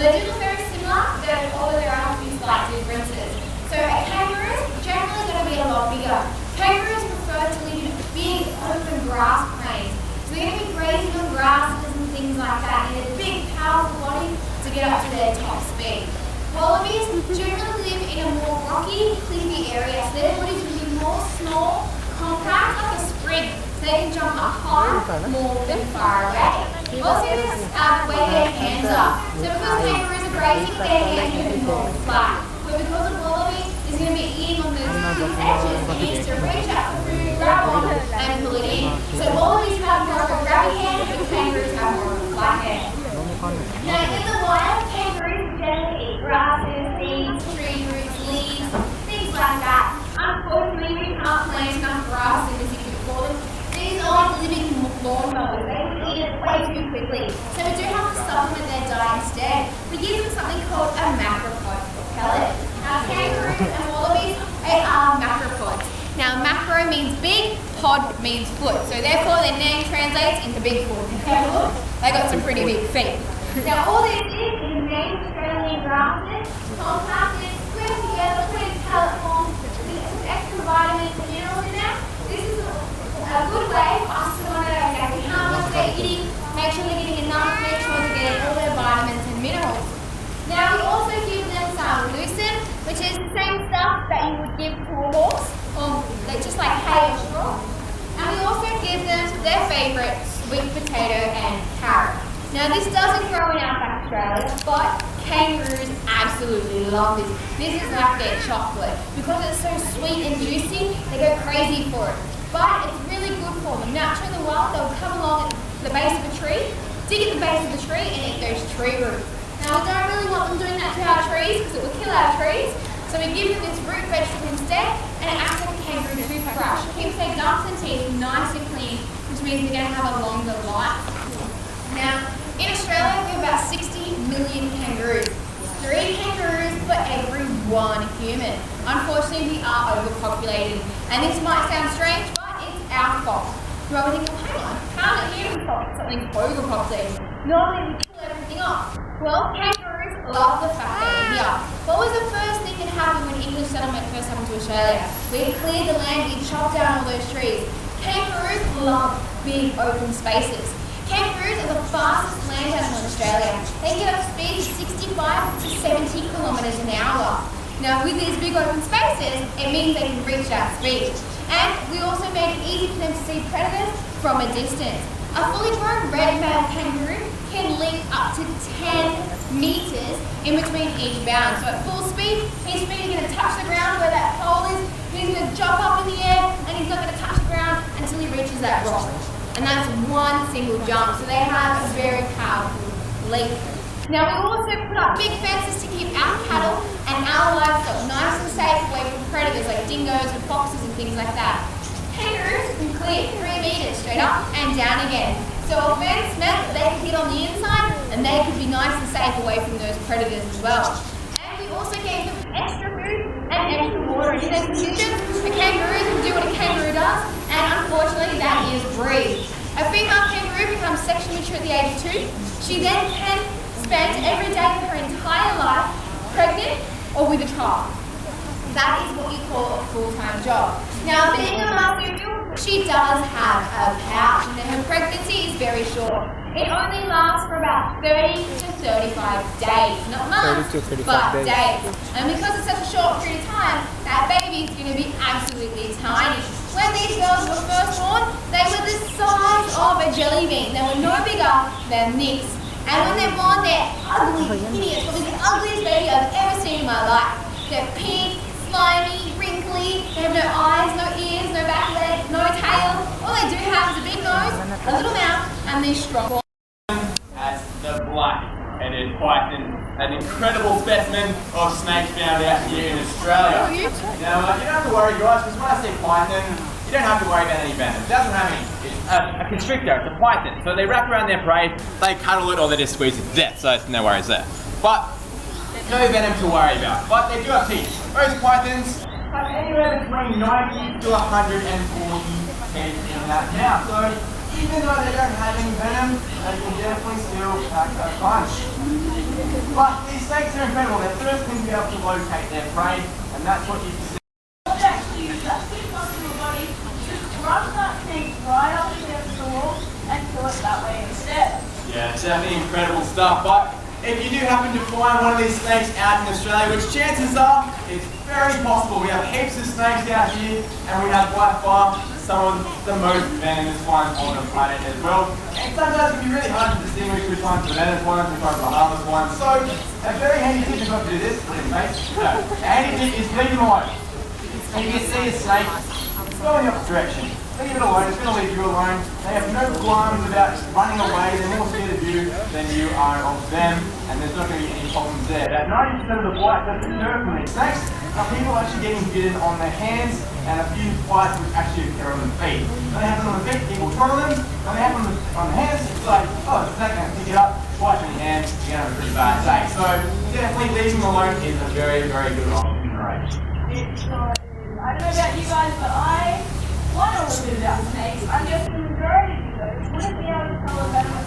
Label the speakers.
Speaker 1: they do look very similar, although there are a few slight differences. So a kangaroo is generally going to be a lot bigger. Kangaroos prefer to live in big open grass plains. So they're going to be grazing on grasses and things like that in a big powerful body to get up to their top speed. Wallabies generally live in a more rocky, cliffy area, so their bodies will be more small, compact, like a spring. So they can jump up high more than far away. Also, the way their hands are. So because kangaroos are grazing, their hands will be more flat. But because a wallaby is going to be eating on those cliff edges, it needs to reach out for food, grab on, and pull it in. So wallabies have more of a grabby hand, but kangaroos have more of a flat hand. Now, in the wild, kangaroos generally eat grasses, seeds, tree roots, leaves, things like that. Unfortunately, we can't plant enough grass in the city for them. These aren't living lawnmowers, they would eat it way too quickly. So we do have to supplement their diet instead. We give them something called a macropod pellet. Now, kangaroos and wallabies, they are macropods. Now, macro means big, pod means foot. So therefore, their name translates into big foot. They got some pretty big feet. Now, all this is named Australian grasses, compacted, put together, put in pellet form, with some extra vitamins and minerals in there. This is a good way for us to know exactly how much they're eating, make sure they're getting enough, make sure they're getting all their vitamins and minerals. Now, we also give them some lucerne, which is the same stuff that you would give to a horse, or just like hay or straw. And we also give them their favourite sweet potato and carrot. Now, this doesn't grow in outback Australia, but kangaroos absolutely love this. This is like their chocolate. Because it's so sweet and juicy, they go crazy for it. But it's really good for them. Naturally in the wild, they'll come along at the base of a tree, dig at the base of the tree, and eat those tree roots. Now, we don't really want them doing that to our trees because it will kill our trees. So we give them this root vegetable instead, and it acts like a kangaroo toothbrush. It keeps their gums and teeth nice and clean, which means they're going to have a longer life. Now, in Australia, we have about 60 million kangaroos. 3 kangaroos for every 1 human. Unfortunately, we are overpopulated. And this might sound strange, but it's our fault. You might be thinking, hang on, how is it human fault if something's overpopulated? Normally, we kill everything off. Well, kangaroos love the fact that we're here. What was the first thing that happened when English settlement first happened to Australia? We cleared the land, we chopped down all those trees. Kangaroos love big open spaces. Kangaroos are the fastest land animal in Australia. They can get up to speeds of 65 to 70 kilometres an hour. Now, with these big open spaces, it means they can reach that speed. And we also made it easy for them to see predators from a distance. A fully grown red male kangaroo can leap up to 10 metres in between each bound. So at full speed, his feet are going to touch the ground where that pole is. He's going to jump up in the air and he's not going to touch the ground until he reaches that rock. And that's one single jump, so they have a very powerful leap. Now, we also put up big fences to keep our cattle and our livestock nice and safe away from predators like dingoes and foxes and things like that. Kangaroos can clear 3 metres straight up and down again. So a fence meant that they could get on the inside and they could be nice and safe away from those predators as well. And we also gave them extra food and extra water. In those conditions, a kangaroo can do what a kangaroo does, and unfortunately that is breed. A female kangaroo becomes sexually mature at the age of 2. She then can spend every day of her entire life pregnant or with a child. That is what you call a full-time job. Now, being a marsupial, she does have a pouch, and her pregnancy is very short. It only lasts for about 30 to 35 days, not months, but days. And because it's such a short period of time, that baby is going to be absolutely tiny. When these girls were first born, they were the size of a jelly bean. They were no bigger than this. And when they're born, they're ugly, hideous. Probably the ugliest baby I've ever seen in my life. They're pink, slimy, wrinkly. They have no eyes, no ears, no back legs, no tail. All they do have is a big nose, a little mouth, and these strong.
Speaker 2: As the black-headed python, an incredible specimen of snakes found out here in Australia. Now, you don't have to worry, guys, because when I say python, you don't have to worry about any venom. It doesn't have any. It's a constrictor, it's a python. So they wrap around their prey, they cuddle it, or they just squeeze it to death, so no worries there. But no venom to worry about. But they do have teeth. Most pythons have anywhere between 90 to 140 teeth in that mouth. So even though they don't have any venom, they can definitely still pack a punch. But these snakes are incredible. They're first thing to be able to locate their prey, and that's what you can see.
Speaker 3: What they actually use that big muscle in your body to run that snake right up against the wall and kill it that way instead.
Speaker 2: Yeah, it's definitely incredible stuff. But if you do happen to find one of these snakes out in Australia, which chances are it's very possible, we have heaps of snakes out here, and we have by far some of the most venomous ones on the planet as well. And sometimes it can be really hard to distinguish which ones are the venomous ones, which ones are the harmless ones. So a very handy tip if I do this, a handy tip is leave them alone. And you can see a snake going in the opposite direction. Leave it alone, it's going to leave you alone. They have no qualms about running away, they're more scared of you than you are of them, and there's not going to be any problems there. About 90% of the bites that occur from these snakes are people actually getting bitten on their hands, and a few bites which actually occur on the feet. When they happen on the feet, people throttle them. When they happen on the hands, it's like, oh, it's a snake, I'm going to pick it up, bite on your hands, you're going to have a pretty bad day. So definitely leaving them alone is a very, very good option for age.
Speaker 3: I don't know about you guys, but I want a little bit about snakes. I'm guessing the majority of you though wouldn't be able to tell a venomous